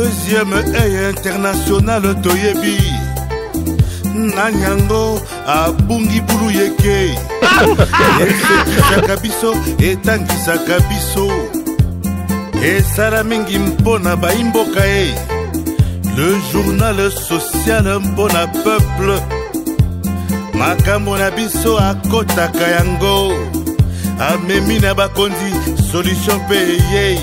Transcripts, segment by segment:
Deuxième œil international Toyebi Nanyango abungi bulu yeke Esekisaka biso etangisaka biso Esala mingi mpona baimboka e Le journal social mpona peuple Makambo na biso akotaka yango Amemi na bakonzi solution peye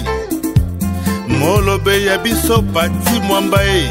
Molobe ya biso pati mwamba e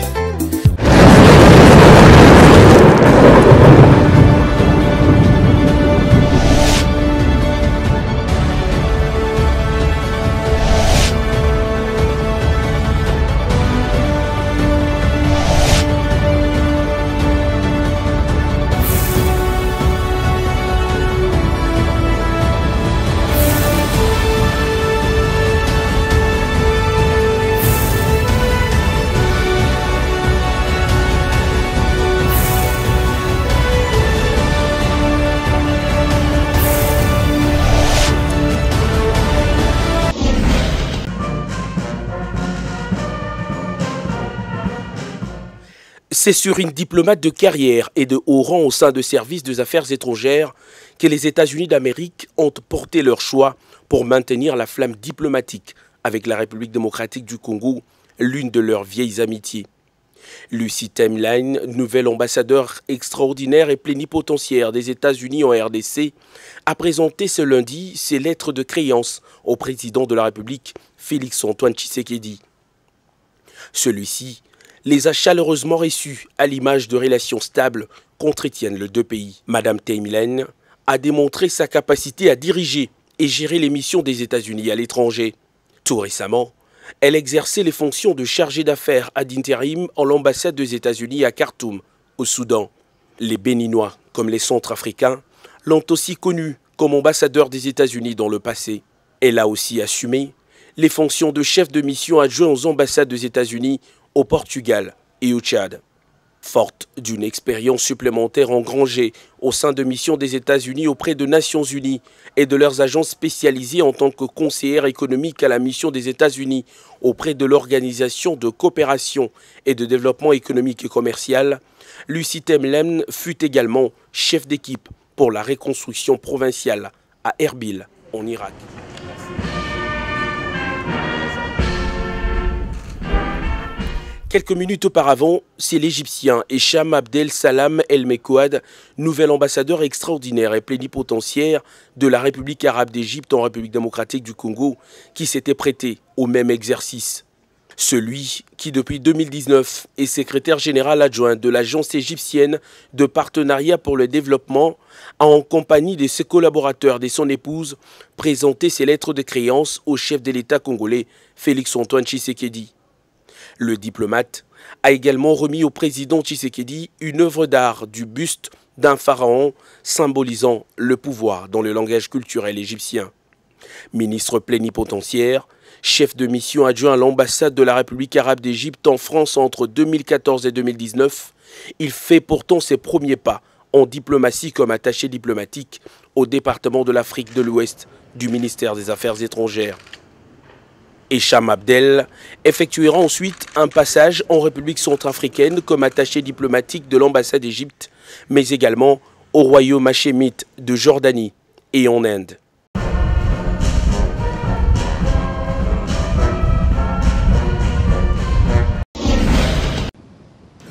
C'est sur une diplomate de carrière et de haut rang au sein de services des affaires étrangères que les États-Unis d'Amérique ont porté leur choix pour maintenir la flamme diplomatique avec la République démocratique du Congo, l'une de leurs vieilles amitiés. Lucie Timeline, nouvelle ambassadeur extraordinaire et plénipotentiaire des États-Unis en RDC, a présenté ce lundi ses lettres de créance au président de la République, Félix-Antoine Tshisekedi. Celui-ci les a chaleureusement reçus à l'image de relations stables qu'entretiennent les deux pays. Madame Timeline a démontré sa capacité à diriger et gérer les missions des États-Unis à l'étranger. Tout récemment, elle exerçait les fonctions de chargée d'affaires ad interim en l'ambassade des États-Unis à Khartoum, au Soudan. Les Béninois, comme les Centrafricains, l'ont aussi connue comme ambassadeur des États-Unis dans le passé. Elle a aussi assumé les fonctions de chef de mission adjoint aux ambassades des États-Unis au Portugal et au Tchad. Forte d'une expérience supplémentaire engrangée au sein de missions des États-Unis auprès des Nations Unies et de leurs agences spécialisées en tant que conseillère économique à la mission des États-Unis auprès de l'Organisation de coopération et de développement économique et commercial, Lucie Timeline fut également chef d'équipe pour la reconstruction provinciale à Erbil, en Irak. Quelques minutes auparavant, c'est l'Égyptien Hicham Abdel Salam El Mekouad, nouvel ambassadeur extraordinaire et plénipotentiaire de la République arabe d'Égypte en République démocratique du Congo, qui s'était prêté au même exercice. Celui qui, depuis 2019, est secrétaire général adjoint de l'Agence égyptienne de partenariat pour le développement, a en compagnie de ses collaborateurs et de son épouse présenté ses lettres de créance au chef de l'État congolais, Félix-Antoine Tshisekedi. Le diplomate a également remis au président Tshisekedi une œuvre d'art du buste d'un pharaon symbolisant le pouvoir dans le langage culturel égyptien. Ministre plénipotentiaire, chef de mission adjoint à l'ambassade de la République arabe d'Égypte en France entre 2014 et 2019, il fait pourtant ses premiers pas en diplomatie comme attaché diplomatique au département de l'Afrique de l'Ouest du ministère des Affaires étrangères. Hicham Abdel effectuera ensuite un passage en République centrafricaine comme attaché diplomatique de l'ambassade d'Égypte, mais également au royaume hachémite de Jordanie et en Inde.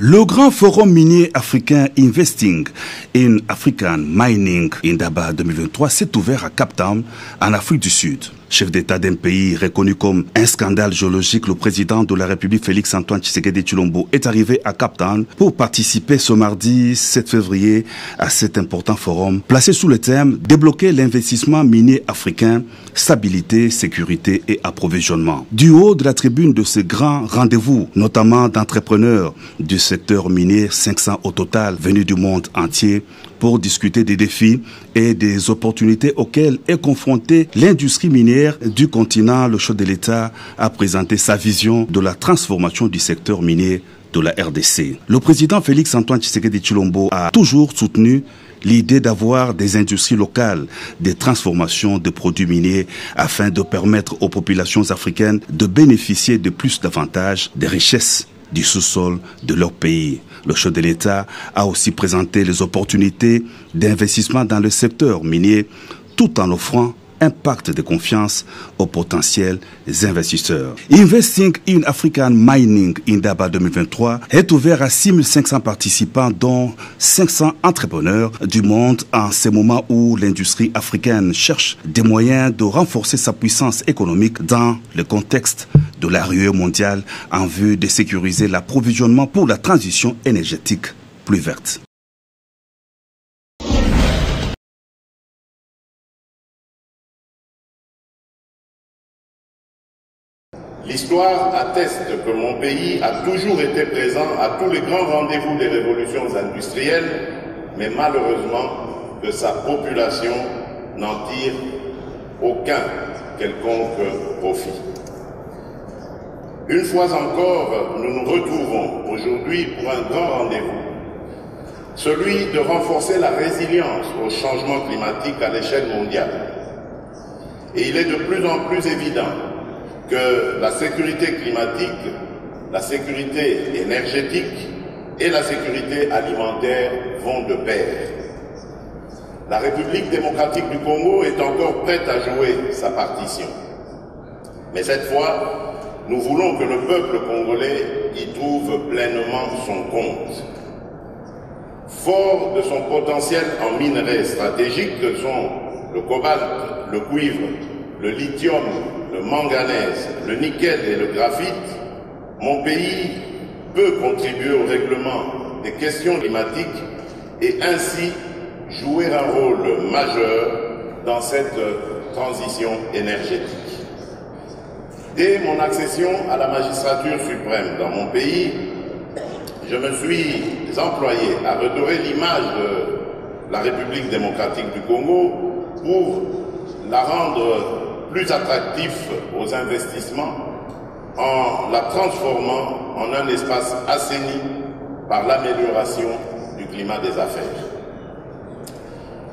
Le grand forum minier africain Investing in African Mining Indaba 2023 s'est ouvert à Cape Town, en Afrique du Sud. Chef d'État d'un pays reconnu comme un scandale géologique, le président de la République Félix-Antoine Tshisekedi Tshilombo est arrivé à Cape Town pour participer ce mardi 7 février à cet important forum placé sous le thème « Débloquer l'investissement minier africain, stabilité, sécurité et approvisionnement ». Du haut de la tribune de ce grand rendez-vous, notamment d'entrepreneurs du secteur minier, 500 au total venus du monde entier, pour discuter des défis et des opportunités auxquelles est confrontée l'industrie minière du continent. Le chef de l'État a présenté sa vision de la transformation du secteur minier de la RDC. Le président Félix-Antoine Tshisekedi Tshilombo a toujours soutenu l'idée d'avoir des industries locales, des transformations de produits miniers afin de permettre aux populations africaines de bénéficier de plus d'avantages, des richesses du sous-sol de leur pays. Le chef de l'État a aussi présenté les opportunités d'investissement dans le secteur minier tout en offrant un pacte de confiance aux potentiels investisseurs. Investing in African Mining Indaba 2023 est ouvert à 6500 participants dont 500 entrepreneurs du monde en ce moment où l'industrie africaine cherche des moyens de renforcer sa puissance économique dans le contexte de la ruée mondiale en vue de sécuriser l'approvisionnement pour la transition énergétique plus verte. L'histoire atteste que mon pays a toujours été présent à tous les grands rendez-vous des révolutions industrielles, mais malheureusement que sa population n'en tire aucun quelconque profit. Une fois encore, nous nous retrouvons aujourd'hui pour un grand rendez-vous, celui de renforcer la résilience au changement climatique à l'échelle mondiale. Et il est de plus en plus évident que la sécurité climatique, la sécurité énergétique et la sécurité alimentaire vont de pair. La République démocratique du Congo est encore prête à jouer sa partition. Mais cette fois, nous voulons que le peuple congolais y trouve pleinement son compte. Fort de son potentiel en minerais stratégiques que sont le cobalt, le cuivre, le lithium, le manganèse, le nickel et le graphite, mon pays peut contribuer au règlement des questions climatiques et ainsi jouer un rôle majeur dans cette transition énergétique. Dès mon accession à la magistrature suprême dans mon pays, je me suis employé à redorer l'image de la République démocratique du Congo pour la rendre plus attractif aux investissements en la transformant en un espace assaini par l'amélioration du climat des affaires.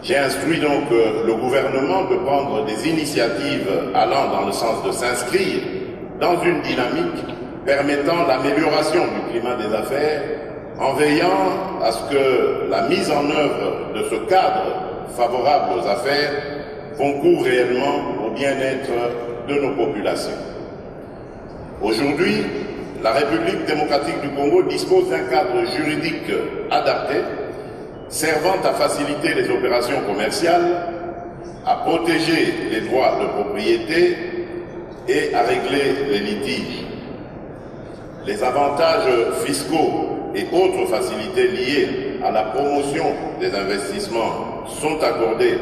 J'ai instruit donc le gouvernement de prendre des initiatives allant dans le sens de s'inscrire dans une dynamique permettant l'amélioration du climat des affaires en veillant à ce que la mise en œuvre de ce cadre favorable aux affaires concourt réellement au bien-être de nos populations. Aujourd'hui, la République démocratique du Congo dispose d'un cadre juridique adapté, servant à faciliter les opérations commerciales, à protéger les droits de propriété et à régler les litiges. Les avantages fiscaux et autres facilités liées à la promotion des investissements sont accordés.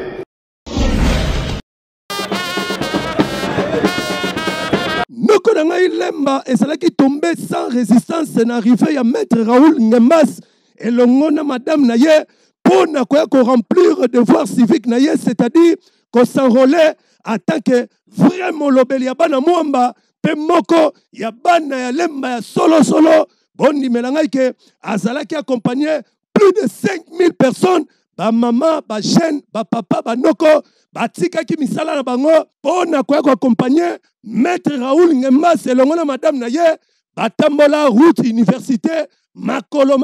Nokonangai Lemba et cela qui tombait sans résistance n'arrivait à mettre Raoul Ngemas et l'ongona madame Naye pour qu'on remplir le devoir civique Naye, c'est-à-dire qu'on s'enrôlait en tant que vraiment l'obéli à Bana Mwamba, Pemoko, Yabana, Yalemba, ya solo, Bondi Melangai que Azala qui accompagnait plus de 5000 personnes, ba maman, ba jeune, ba papa, ba noko, ba tika qui misala na bango, pona kwa accompagner maître Raoul Ngemas et l'ongona madame Naye, ba tambola route université, makolo,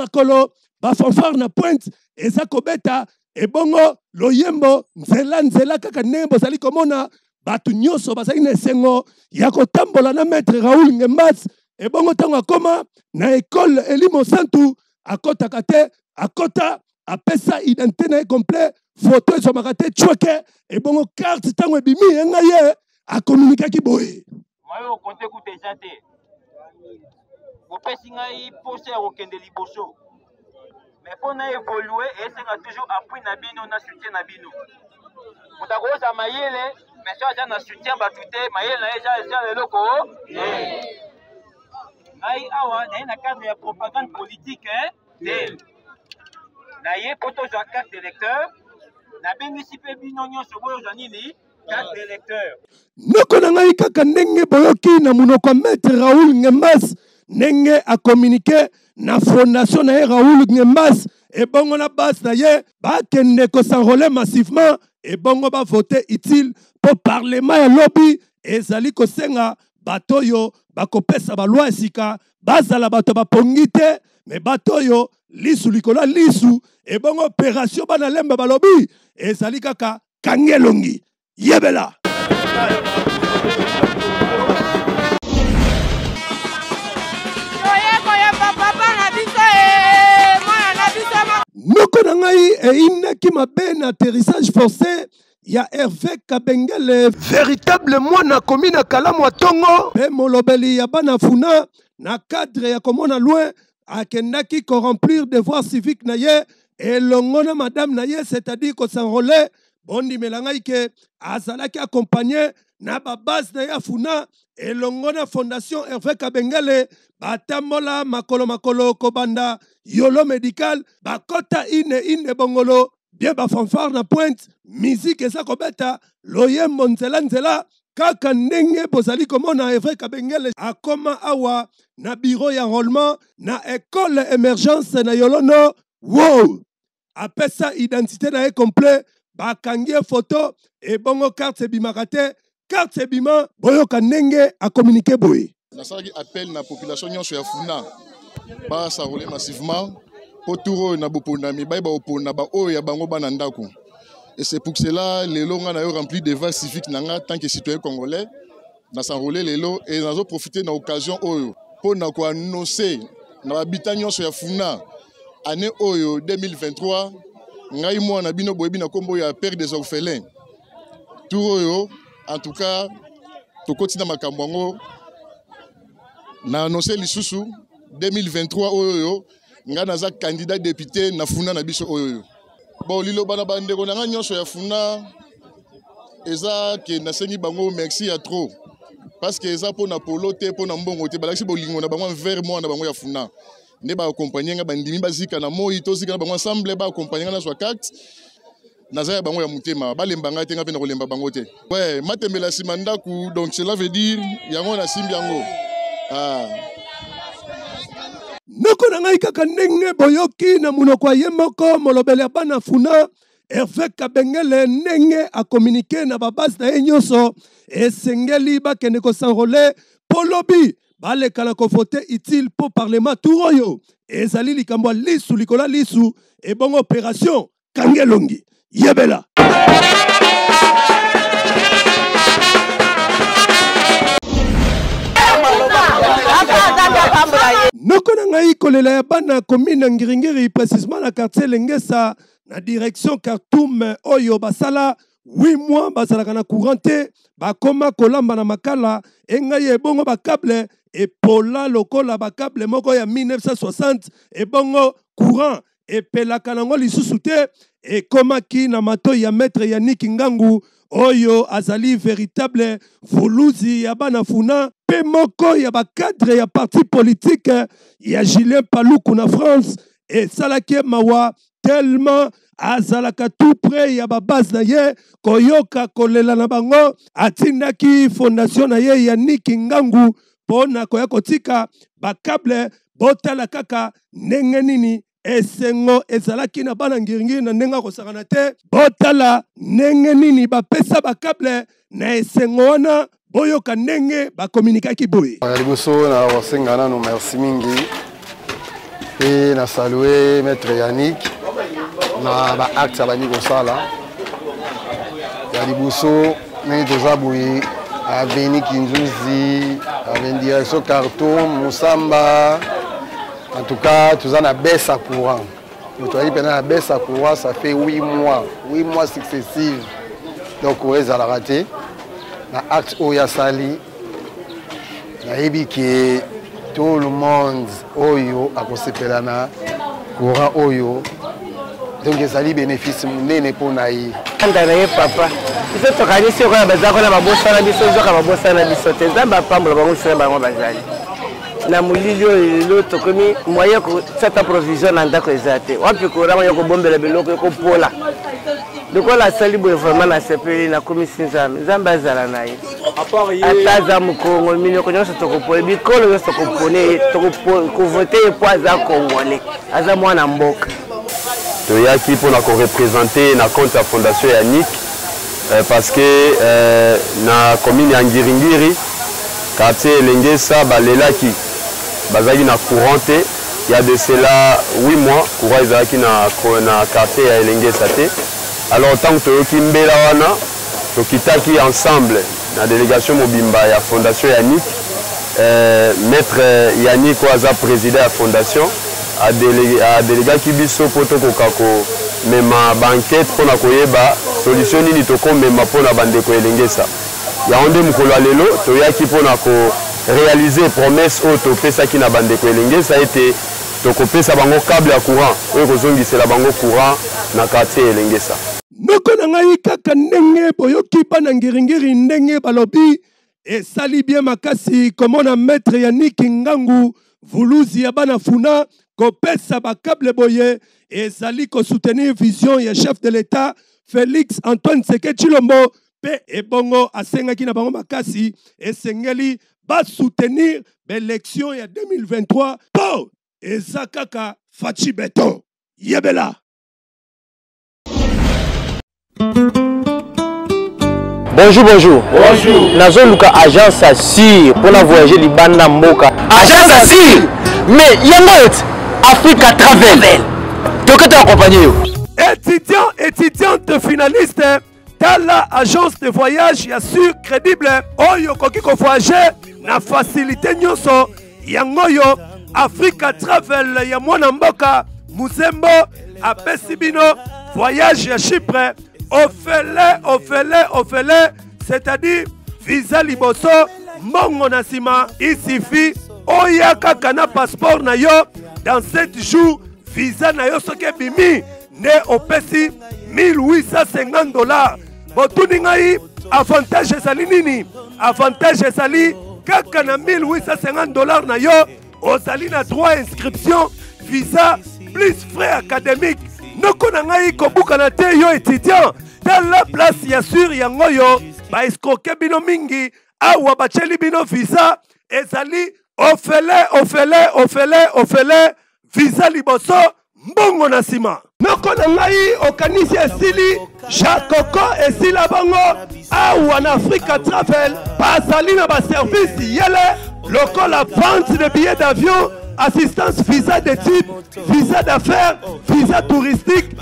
ba fanfare na pointe, et ça kobeta, et bongo, loyembo, nzela kaka nembo, sali komona, batu nyoso, basali nesengo, yako tambola na maître Raoul Ngemas, et bongo tango akoma, na école Elimo Santu, akota kate, akota, apesa identité na complet, photo et somakate, chouake, et bongo carte tango e bimi, engaye, a communiqué ki boye. Mayo konte koute jante. Opesi ngai pose au kende liboso. Mais pour na évoluer et c'est toujours appui na bino na soutien na bino. Mutakoza mayele, mais ça na soutien batute, mayele na ja le loko. Ngai awa na cadre de propagande politique hein. Na ye poto za carte d'électeur, na bénéficier bino nyonso boyo za nini? Carte d'électeur. Nokonangai kaka ndenge boyoki na munoko maître Raoul Ngemas nenge a communiqué na fondation na Raoul Ngemas et bongo na base na ye ba kende ko s'enrôler massivement et bongo ba voter utile pour parlement ya lobby ezali ko senga batoyo ba kopesa ba loi esika bazala bato ba pongite mais batoyo lisu likola lisu et bongo opération bana lemba ba lobby ezali kaka kangelongi yebela. Noko na ngai e inaki mabe na atterrissage forcé ya Hervé Kabengele véritable mwana komi na kalamu atongo pe molobeli ya bana funa na cadre ya komona loin akendaki ko remplir devoir civique na ye elongo na madame na ye c'est-à-dire ko s'enrôler bondi melangai ke azalaki accompagné na ba base na ya funa elongo na fondation Hervé Kabengele batambola makolo kobanda yolo médical bakota ine bongolo bien ba fanfare na pointe musique eza kobeta loyembo nzela kaka ndenge bozali komona Hervé Kabengele akoma awa na bureau ya enrôlement na école émergence na yolono wow apesa identité na ye complet bakangi photo et bongo carte bimaka te carte bima boyoka ndenge a communiquer boye nasalaki appel na population nyonso ya funa ba s'enrôler massivement pour tout na bopondami ba opona ba oyo ya bango bana ndako et c'est pour cela lelo nga na yo rempli de devoir civique nanga tant que citoyen congolais na s'enrôler lelo et nazo profiter na occasion oyo pour na ko annoncer na habitant nyonso ya funa année oyo 2023 ngai mwana bino boyebi na kombo ya père des orphelins tout oyo en tout cas tokotina makambo ngo na annoncé lisusu 2023 oyo nga naza candidat député na funa na biso oyo bon lilo bana bandeko na nga nyonso ya funa eza ke nasengi bango merci ya trop parce que eza po na polo te po na mbongo te balaki bolingo na bango envers moi na bango ya funa ne ba accompagner nga bandimi bazika na moi to zika na bango ensemble ba accompagner nga na swa carte nazaya bango ya mutema balembanga te nga pe na kolemba bango te ouais matembela simandaku donc cela veut dire yango na simbi yango noko na ngai kaka ndenge boyoki na munoko ye moko molobeli ya bana funa Hervé Kabengele ndenge a communiqué na babase na ye nyonso esengeli bakende ko s'enrôler po lobi balekala ko voter utile po parlement tout oyo ezali likambo lisu likola lisu e bongo opération kangelongi yebela. Noko na ngai kolela ya bana commune Ngiringiri précisément na quartier Lengesa na direction Khartoum oyo basala 8 mois bazalaka na couranté bakoma kolamba na makala engai ebongo bakable epola lokola bakable moko ya 1960 ebongo courant epelaka nango lisusu te ekomaki na mato ya maître Yannick Ngangu oyo azali véritable vuluzi ya bana funa pe moko ya bakadre ya parti politique ya Julien Paluku na France et salaki mawa tellement azalaka tout près ya babase na ye koyoka kolela na bango atindaki fondation na ye Yannick Ngangu pona koya kotika bakable botala kaka ndenge nini esengo ezalaki na bana ngiringi na ndenga kosakana te botala ndenge nini bapesa bakable na esengo wana boyoka ndenge bakomunikaki boye liboso na wasenga nano merci mingi et na saluer maître Yannick na ba acte abani kosala ya liboso mais toza boye aveni Kinzuzi aveni direction Khartoum Moussamba. En tout cas, tout ça a baisse à courant. Nous avons pendant la baisse à courant, ça fait 8 mois successifs. Donc, on est à la raté. Dans l'acte Oya Sali, tout le monde Oyo a conséqué là, courant Oyo. Donc, les alliés bénéficient de pour naï. Papa, il faut que tu na mulilio lelo tokomi moyen ko cette provision na ndako ezate wapi ko rama yoko bombela beloko ko pola doko la salibo vraiment na sepeli na komisi nzamba zala naye ataza mukongo minyo ko nyonso tokopola bikolo nyonso kopone tokoko voter po aza congolais aza mwana mboka toyaki mpona korepresente na compte ya fondation ya NIC parce que na commune ya Ngiringiri quartier Elengesa balelaki bazalaki na courant te. Il y a de cela 8 mois courant ezalaki na quartier ya Elengesa te. Alors tant que toyoki mbela wana tokitaki ensemble na délégation mobimba ya fondation ya NIC maître Yannick oaza président ya fondation adelégaki biso po tokoka komema banquete mpona koyeba solution nini tokomema mpona bandeko Elengesa. yango nde mokolo ya lelo toyaki mpona korealize promesse oyo topesaki na bandeko Elengesa ete tokopesa bango câble ya courant oyo kozongisela bango courant na quartier Elengesa. Noko na ngai kaka ndenge boyoki bana Ngiringiri ndenge balobi esali bien makasi komona maître Yannick Ngangu vuluzi ya bana funa kopesa ba câble boye esali ko soutenir vision ya chef de l'État Félix Antoine Tshisekedi Tshilombo pe ebongo asengaki na bango makasi esengeli ba soutenir l'élection ya 2023 po ezakaka fachi beton yebela. Bonjour, bonjour. Bonjour. Nazo Luka agence Assir pour la voyager Libana Mboka. Agence Assir. Mais Yangot Africa Travel. Donc tu accompagné. Étudiante finaliste dans la agence de voyage Assir crédible. Oyo koki ko voyager na facilité nyonso yangoyo Africa Travel ya mwana mboka Muzembo apesibino voyage à Chypre. Offele, c'est-à-dire visa liboso, mongo nasima, il suffit, oya kakana passeport na yo, dans 7 jours, visa na yo soke bimi, ne opesi $1850. Botuningai, avantage esali nini? Avantage esali, kakana $1850 na yo, osali na droit inscription, visa, plus frais académiques. Noko na ngai kobuka na te yo étudiant dans la place ya sur yango yo ba escroquer bino mingi awa bacheli bino visa ezali ofele visa liboso mbongo na sima. Noko na ngai okanisi esili Jakoko esila bango awa na Africa Travel bazali na ba service yele lokola vente de billets d'avion, assistance visa d'études, visa d'affaires, visa touristique.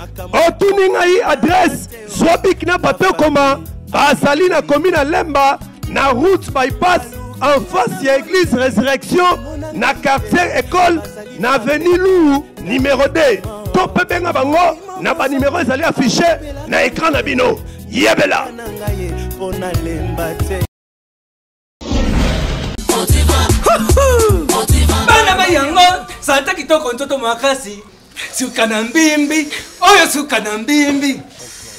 Otuningai adresse Swabik na Batokoma, Basali na commune Lemba, na route bypass en face ya église Résurrection, na quartier école, na avenue Lou numéro 2. Tope benga bango na ba numéro ezali affiché na écran na bino. Yebela. Bana bayango santa kitoko ntoto makasi sukana mbimbi oyo sukana mbimbi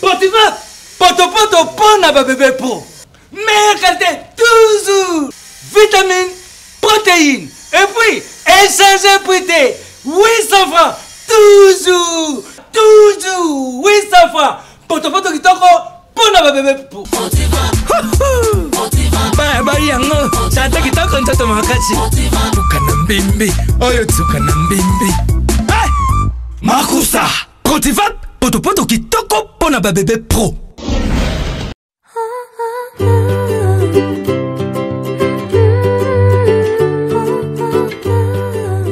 potifa poto pona ba bébé po meilleure qualité toujours vitamines protéines et puis échanger prité 800 francs toujours 800 francs poto kitoko pona ba bébé po Baba yango santa kitoko ntoto makasi sukana mbimbi oyo sukana mbimbi Makusa Protivap poto kitoko pona ba bébé pro.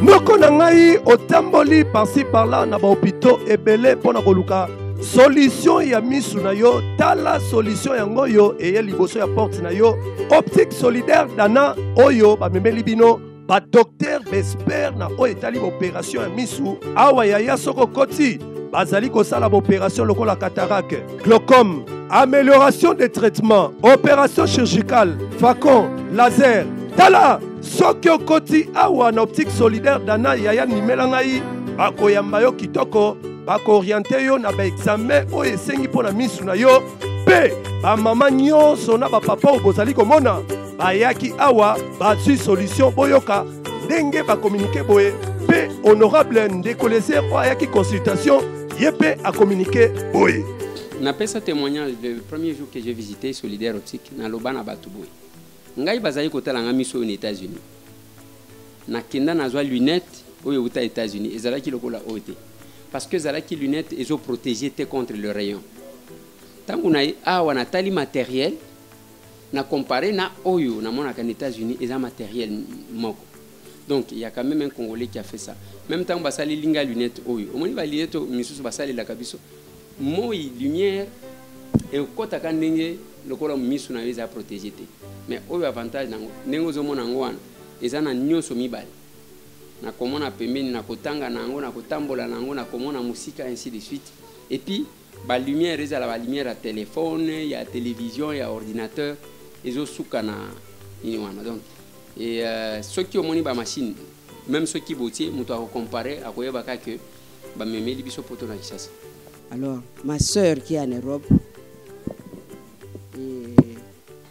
Noko na ngai otamboli par-ci par-là na ba hôpitaux ebele pona koluka solution ya misu na yo tala solution yango yo eye liboso ya porte na yo optique solidaire dana oyo bamemeli bino ba docteur Besper na oyo etali opération ya misu awa yaya soko koti bazali kosala opération lokola cataracte glaucome amélioration des traitements opération chirurgicale facon laser tala soki okoti awa na optique solidaire dana yaya nimela ngai bakoyamba yo kitoko bakooriente yo na baexamen oyo esengi mpo na misu na yo mpe bamama nyonso na bapapa oyo bozali komona bayaki awa bazwi solution boyoka ndenge bakomunike boye mpe honorable ndeko leser oyo ayaki consultation ye mpe akomunike boye. Napesa témoignage le premier jour que j'ai visité Solidaire Optique na loba na bato boye ngai bazali kotala nga miso aux États-Unis nakenda nazwa lunette oyo uta États-Unis ezalaki lokola oyo te parce que zalaki lunettes ils ont protégé contre le rayon. Tant qu'on a natali matériel na comparé na oyo na mona aux États-Unis ils ont matériel moko. Donc il y a quand même un Congolais qui a fait ça. Même temps basali linga lunettes oyo. Au moins ba lunettes misusu basali la kabiso. Moi lumière et kota kanenge lokola misu na visa protéger té. Mais oyo avantage nango nengo zo mona ngwana ezana nyonso mibale. Na komona pembeni na kotanga nango na kotambola nango na komona musika ainsi de suite. Et puis ba lumière ezala ba lumière à téléphone, il y a télévision, il y a ordinateur, ezo suka na ini wana. Donc et ceux qui ont moni ba machine, même ceux qui botier, muto a comparer à koyeba ka que ba memeli biso poto na Kinshasa. Alors ma sœur qui est en Europe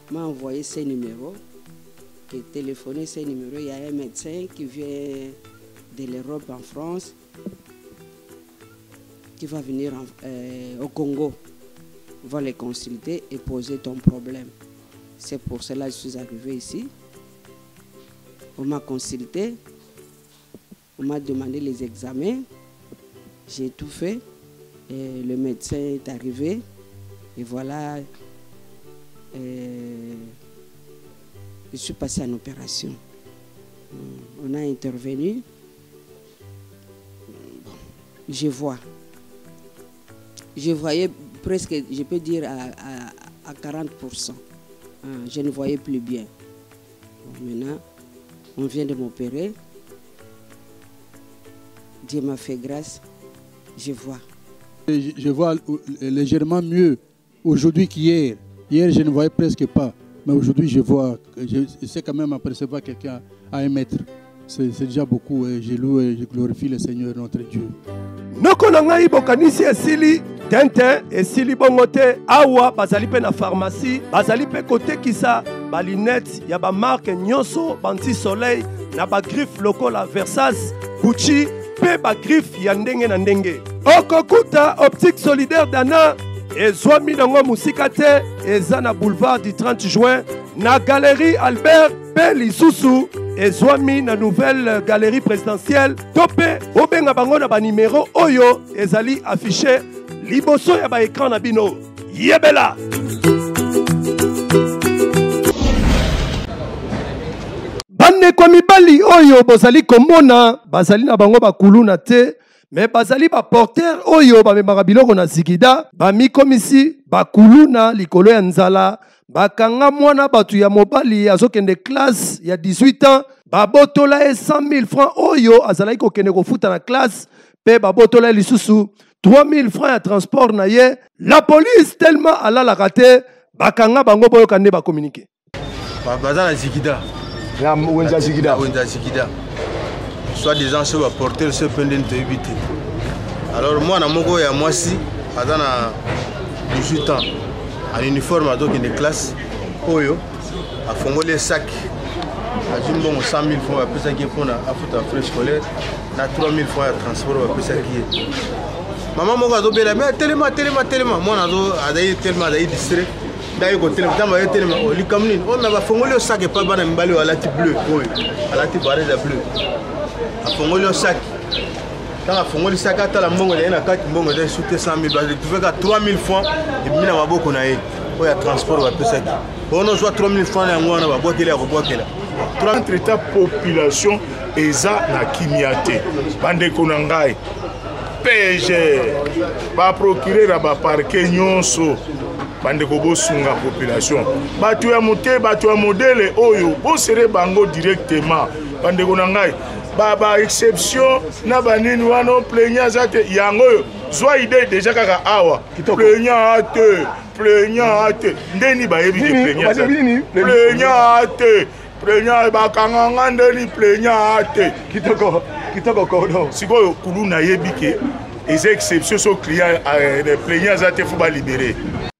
m'a envoyé ses numéros, qui téléphoné ses numéros. Il y a un médecin qui vient de l'Europe en France, qui va venir au Congo. On va les consulter et poser ton problème. C'est pour cela que je suis arrivé ici. On m'a consulté, on m'a demandé les examens, j'ai tout fait. Et le médecin est arrivé et voilà. Je suis passé en opération. On a intervenu. Je vois. Je voyais presque, je peux dire à 40%. Je ne voyais plus bien. Maintenant, on vient de m'opérer. Dieu m'a fait grâce. Je vois. Je vois légèrement mieux aujourd'hui qu'hier. Hier, je ne voyais presque pas. Mais aujourd'hui, je vois. Je sais quand même apercevoir quelqu'un à 1 mètre. C'est déjà beaucoup. Je loue et je glorifie le Seigneur, notre Dieu. Noko nangai bokanisi esili tente esili bongote awa bazali pe na pharmacie bazali pe kote kisa ba lunettes ya ba marque nyonso banti soleil na ba griffe lokola Versace, Gucci pe ba griffe ya ndenge na ndenge. Okokuta optique solidaire dana ezwami nango musika te eza na boulevard du 30 juin na galerie Albert pe lisusu ezwami na nouvelle galerie présidentielle tope obenga bango na ba numéro oyo ezali affiché liboso ya ba écran na bino yebela. Bande kwa mibali oyo bozali komona bazali na bango bakuluna te mais bazali ba porteur oyo ba memaka biloko na zikida ba mikomisi bakuluna likolo ya nzala bakanga mwana batu ya mobali azokende classe ya 18 ans babotola 100 000 francs oyo azalaki kokende kofuta na classe pe babotola lisusu 3 000 francs ya transport na ye. La police tellement alalaka te bakanga bango boyo kande ba communiquer bazana zikida ya wenza zikida soit des gens qui vont porter ce pendant de 8 ans. Alors moi na moko ya mwasi azana 18 ans en uniforme donc une classe oyo a fongolé sac a jumbo 100 000 francs après ça qui est pour na afuta frais scolaire na 3 000 francs de transport après ça qui est maman moko azobela mais tellement moi na do adayi tellement adayi distrait d'ailleurs côté le temps va tellement oli kamni on a fongolé sac et pas bana mbali ala ti bleu oyo ala ti barre bleu a fongolé sac. Quand on a fait le sac, on a fait 100 000 balles. Tu fais 3 000 francs et puis on a beaucoup de transport. On a 3 000 francs et on a beaucoup de entre ta population et ça na kimiate. Bande konangai. PG. Ba procurer ba parquet nyonso. Bande kobo sunga population. Batu ya moté, batu ya modèle oyo. Bo sere bango directement. Bande konangai. Baba exception na banini wano plaignant zate yango zwa idée déjà kaka awa plaignant ate ndeni ba yebi plaignant ba kanganga ndeni plaignant ate kitoko kodo sikoyo kuluna yebi ke les exceptions sont clients les plaignants zate faut ba libérer.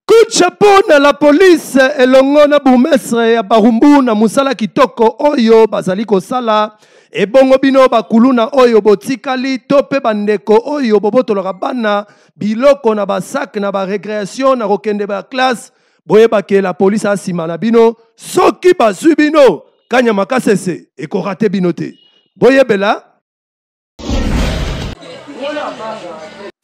Coup de chapeau na la police elongo na boumestre ya Barumbu na musala kitoko oyo bazali kosala. Et bongo bino bakuluna oyo botikali tope bandeko oyo bobotolaka bana biloko na basak na ba récréation na kokende ba classe boyeba ke la police asima na bino soki bazwi bino kanya makasese ekorate bino te boyebela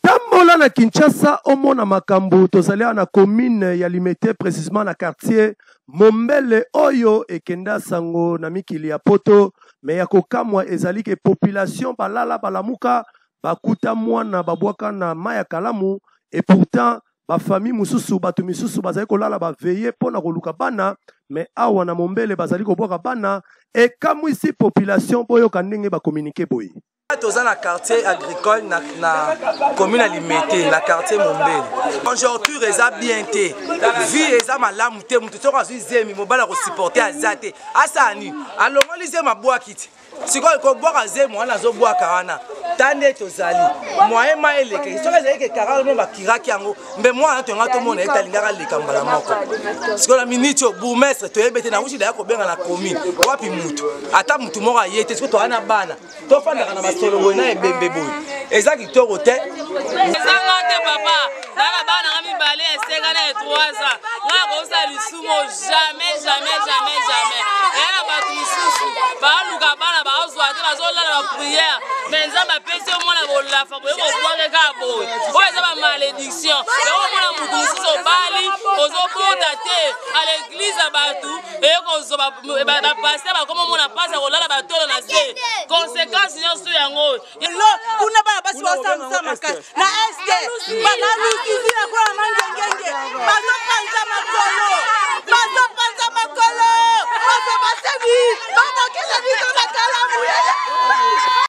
Tambola na Kinshasa, omona makambo tozali na commune ya Limete, précisément na quartier Mombele oyo ekenda sango na mikili ya poto, me ya kokamwa ezali ke population balala balamuka bakuta mwana babwaka na maya kalamu, et pourtant ba famille mususu batu misusu bazali kolala ba veiller pona koluka bana, mais awa na Mombele bazali kobwaka bana et kamwisi population boyo kandenge ba communiquer boy. Toza na quartier agricole na commune Limete, na quartier Mombele. Conjoncture eza bien te. Vie eza malamu te, mutu toko azu zemi mobala ko supporter azate. Asani, alongoli zema bwa kiti. Siko ko bwa zemi wana zo bwa karana. Tande tozali. Moyen ma eleke. Siko ezali ke karana mo ba kiraki yango. Mbe mwana to ngato mona etalingaka lekambala moko. Siko la minute bourgmestre to yebete na uchi da ko benga na commune. Wapi mutu. Ata mutu moko ayete siko to ana bana. To fanda kana basolo na ebembe boy. Ezaki to rote. Ezanga te papa. Nana bana ngami balé esenga na 3 ans. Nga ko sa lisumo jamais. Era batu isusu. Ba luka bana ba ozwa te bazola na prière. Mais nzamba pese mwana bola fa boye ko bwake ka boy. O ezaba malédiction. Yo mwana mutu isusu bali ozokota te à l'église batu e ko zo ba passer ba comme mwana pasa ko lala batolo na se. Conséquence nyonso yango. Lo kuna bana basi wa samsa makasi. Na eske bana lukizi na kwa mangengenge. Bazo panza makolo.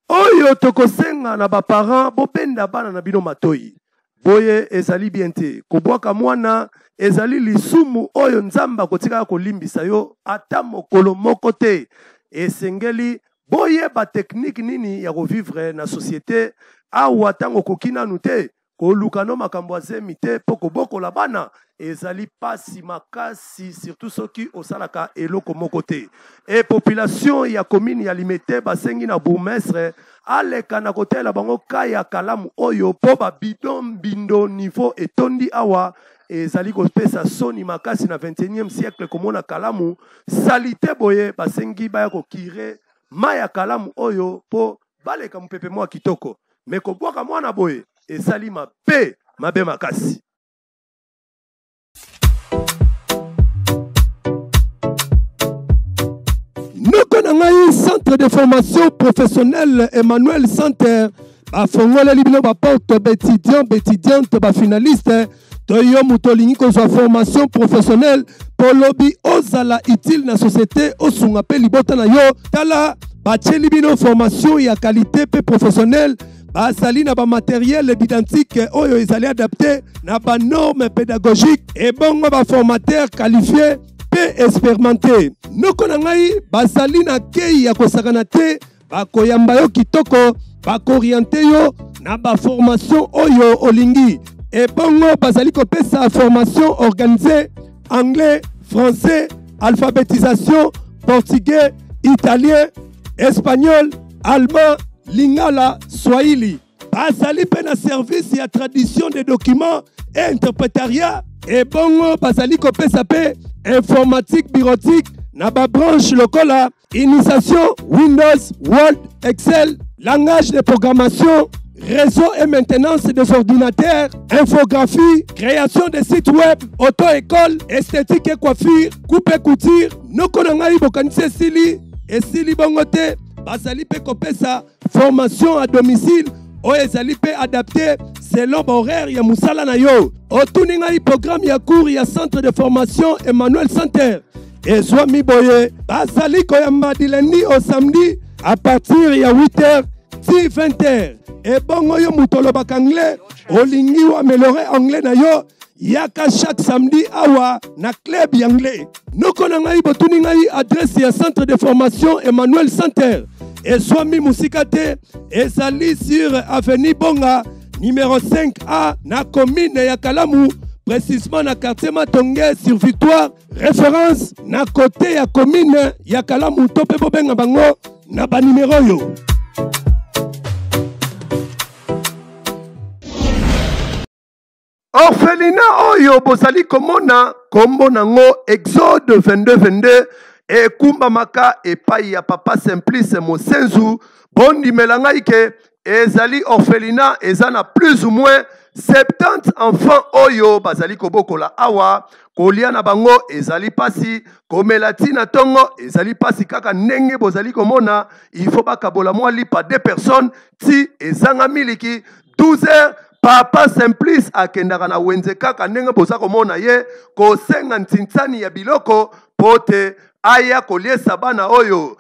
Oyo tokosenga na ba parents bopenda bana na bino matoi. Boye ezali bien te. Kobwaka mwana ezali lisumu oyo nzamba kotika kolimbisa yo ata mokolo moko te. Esengeli boye ba technique nini ya vivre na société awa tango kokina nute koluka no makambo azemi te poko boko la bana ezali pasi makasi surtout soki osalaka eloko moko te. Et population ya commune ya Limete basengi na bourgmestre aleka na kotela bango kaya kalamu oyo po ba bidon bindo niveau etondi awa ezali kopesa soni makasi na 21e siècle komona kalamu salite boye basengi baya kokire maya kalamu oyo po baleka mpepe mwa kitoko me kobwaka mwana boye esali mabe mabe makasi. Noko na ngai centre de formation professionnelle Emmanuel Center bafongole libino ba porte bétidiante ba finaliste toyo mutolingi ko za formation professionnelle polobi ozala utile na société osunga pe libota na yo tala bacheli bino formation ya qualité pe professionnelle basali na ba matériel identique oyo ezali adapté na ba normes pédagogiques et bongo ba formateur qualifié pe expérimenté. Noko na ngai basali na kei ya kosakana te bakoyamba yo kitoko bakoriente yo na ba formation oyo olingi et bongo basali kopesa formation organisée anglais, français, alphabétisation, portugais, italien, espagnol, allemand, lingala, swahili. Basali pe na service ya tradition des documents et interprétariat et bongo basali kopesa pe informatique bureautique na ba branche lokola initiation Windows, Word, Excel, langage de programmation, réseau et maintenance des ordinateurs, infographie, création de sites web, auto-école, esthétique et coiffure, coupe et couture, noko na ngai bokanise sili et sili bongote basali pe kopesa formation à domicile o ezali pe adapté selon horaire ya musala na yo. Otuni ngai programme ya cours ya centre de formation Emmanuel Center. Et soit mi boye basali koyamba di lundi au samedi à partir ya 8h si 20h. Et bongo yo mutolo bak anglais olingi wa améliorer anglais na yo yaka chaque samedi awa na club anglais. Noko na ngai botuni ngai adresse ya centre de formation Emmanuel Center. Et soit mi musikate ezali sur avenue Bonga numéro 5A na commune ya Kalamu, précisément na quartier Matonge sur Victoire, référence na côté ya commune ya Kalamu tope bobenga bango na ba numéro yo. Orphelinat oyo bozali komona kombo nango Exode 22-22 ekumba maka epai ya papa Simplice Mosenzu bondimela ngai ke ezali orphelinat eza na plus ou moins 70 enfants oyo bazali kobokola awa kolia na bango ezali pasi komela tina tongo ezali pasi kaka ndenge bozali komona il faut bakabola mwa lipa 2 personnes ti ezanga miliki 12 heures papa Simplice akendaka na wenze kaka ndenge boza komona ye kosenga ntintani ya biloko pote aya koliesa bana oyo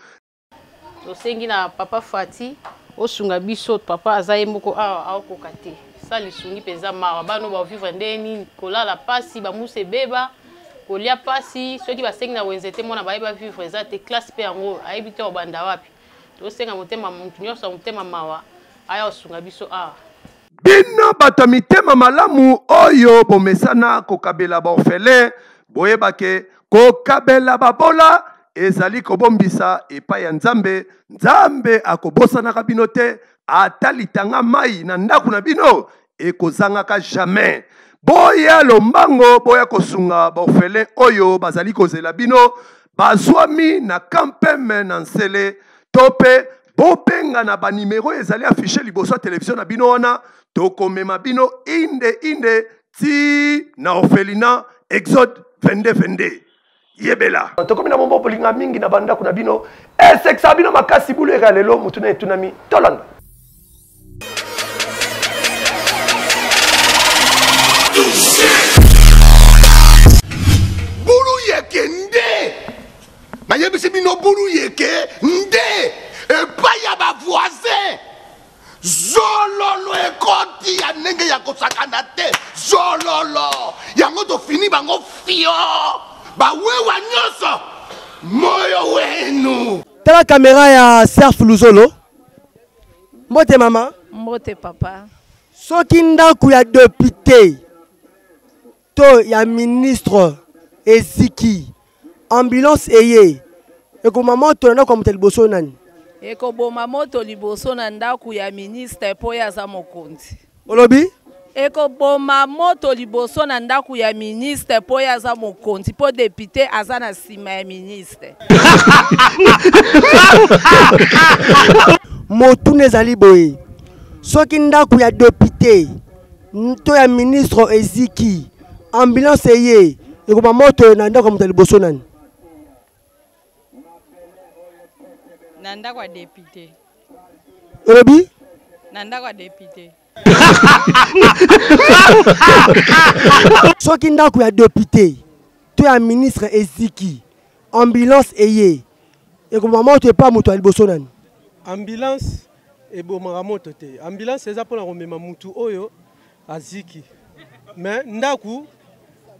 tosengi na papa Fati osunga biso papa azaye moko aokoka te sa lisungi mpenza mawa bano bavivre ndeni kolala pasi bamuse beba kolia pasi soki basengi na wenze te mwana bayeba vivre eza te classe mpe yango ayebi te obanda wapi tosenga motema mutu nyonso motema mawa aya osunga biso bino bato mitema malamu oyo bomesana kokabela baorphelin boyebake kokabela babola ezali kobombisa epai ya nzambe nzambe akobosanaka bino te atalitanga mai na ndako na bino ekozangaka jamais boya lombango boya kosunga baorphelin oyo bazali kozela bino bazwami na kampeme na nsele to mpe bobenga na banimero ezali afishe liboso ya televizio na bino wana tokomema bino inde ti na orphelinat Exode 22 yebela tokomi na mombo polinga mingi na bandako na bino esekisa bino makasi bulu eka lelo mutu na etunami tolanda bulu yeke nde nayebisi bino bulu yeke nde epai ya bavoisin zololo ekoti ya ndenge ya kosakana te zololo yango tofini bango fio bawewa nyonso moyo wenu tala kamera ya Serf Luzolo mbote mama mbote papa soki ndako ya député to ya ministre eziki ambulance eye ekoma moto na ndako ya moto liboso nani ekoboma moto liboso na ndako ya ministre po ya za mokonzi olobi ekoboma moto liboso na ndako ya ministre po ya za mokonzi po député aza na sima ya ministre motu nezali boye soki ndako ya député to ya ministre eziki ambulance eye ekoboma moto na ndako ya moto liboso nani na ndako ya député olobi na ndako ya député soki ndako ya député to ya ministre eziki ambulance eye ekoma moto epa moto ya liboso nani ambulance ebomaka moto te ambulance eza mpona komema mutu oyo aziki me ndako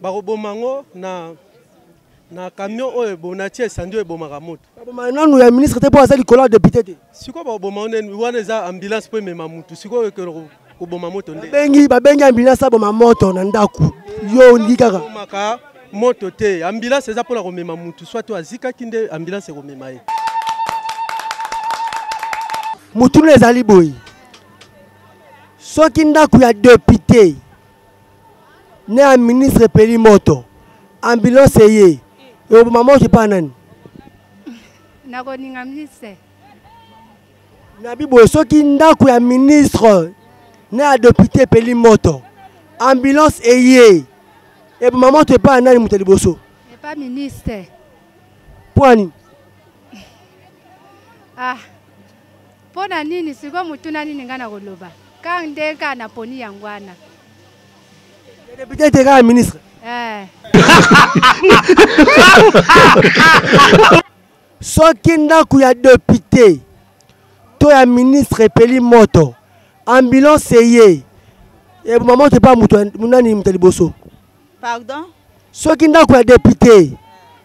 bakoboma ngo na camion oyo bonatie esandi oyo ebomaka moto nanu ya ministre te mpo aza likolo ya député te sikoyo bakoboma neni wana eza ambulance mpo emema mutu sikoyo ekelo koboma moto nde babengi ambulance aboma moto na ndako yo ndi kaka bomaka moto te ambulance eza mpona komema mutu soit to azikaki nde ambulance ekomema ye mutu ezali boye soki ndako ya député ne ya ministre epeli moto ambulance eye ekoboma moto epa nani nakoninga ministre nabi boye soki ndako ya ministre ne ya député epeli moto ambulance eye ekoboma moto epa nani moto liboso epa ministre pwani mpona nini siko mutu na nini nga na koloba kaka nde kaka na poni yango wana député te kaka ministre soki ndako ya député to ya ministre epeli moto ambulance eye eboma moto epa munani moto liboso pardon soki ndako ya député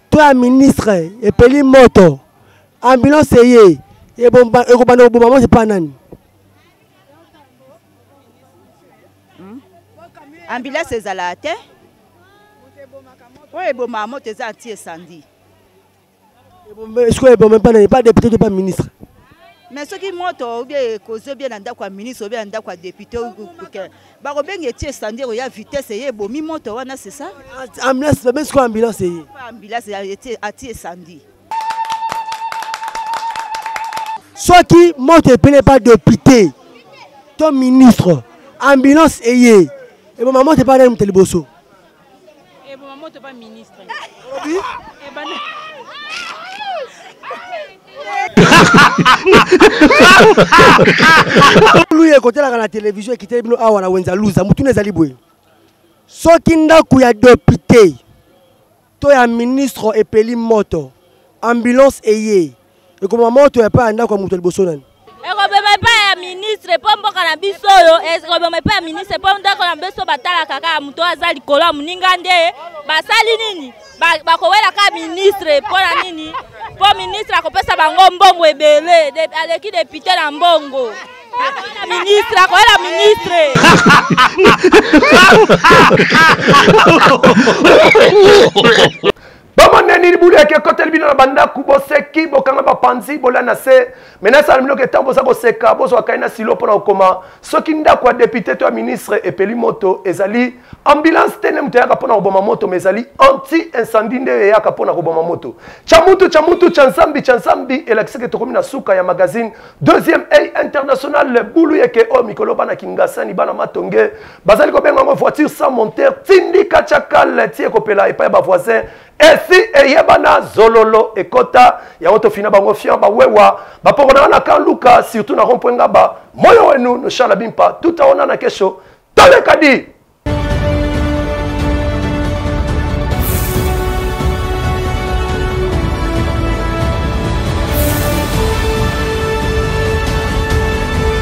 to ya ministre epeli moto ambulance eye ekobanda koboma moto epa nani ambulance ezala te oyo ebomaka moto eza anti esandi sikoyo eboma epa nani epa député to epa ministre mais soki moto obie ekozi obie na ndako ya ministre obie na ndako ya député bakobenga eti esandi oya vitesse eye ebomi moto wana c'est ça ambulance babengi sikoyo ambulance eye ambulance ati esandi Soit qui monte pas pas député, ton ministre, ambulance ayé. Et bon, maman, tu pas là, tu bosso. Et bon, maman, tu pas ministre. Oui. Lui écouter la télévision et quitter bino awa na wenza luza mutu nezali boye. Soki ndaku ya député to ya ministre epeli moto ambulance eye et comme moto ya pa ndako mutu liboso nani. Ekobema pa ya ministre po mboka na biso yo ekobema pa ya ministre po ndako na biso batala kaka mutu azali kola muninga nde basali nini bakowela ka ministre po na nini po ministre akopesa bango mbongo ebele aleki député na mbongo ministre akoela ministre bamoneni libulu yake ekoteli bino na bandako boseki bokanga bapanzi bolanda se mena esala biloko etango boza koseka bozwa kai na silo mpona kokoma soki ndako ya député to ya ministre epeli moto ezali ambulance te nde moto eyaka mpona koboma moto ma ezali anti incendie nde eyaka mpona koboma moto tyamutu tya nsambi elakisaki tokomi na suka ya magazine deuxième œil international bulu yeke oyo mikolo bana kingasani bana matonge bazali kobenga yango voiture sans monteur tindika tyakale ti ekopela epai ya bavoisin esi eyebana zololo ekota yango tofina bango fian bawewa bapongonaka na kanluka surtout na rond-point ngaba moyo wenu no Charles Bimpa tutaona na kesho tolekadi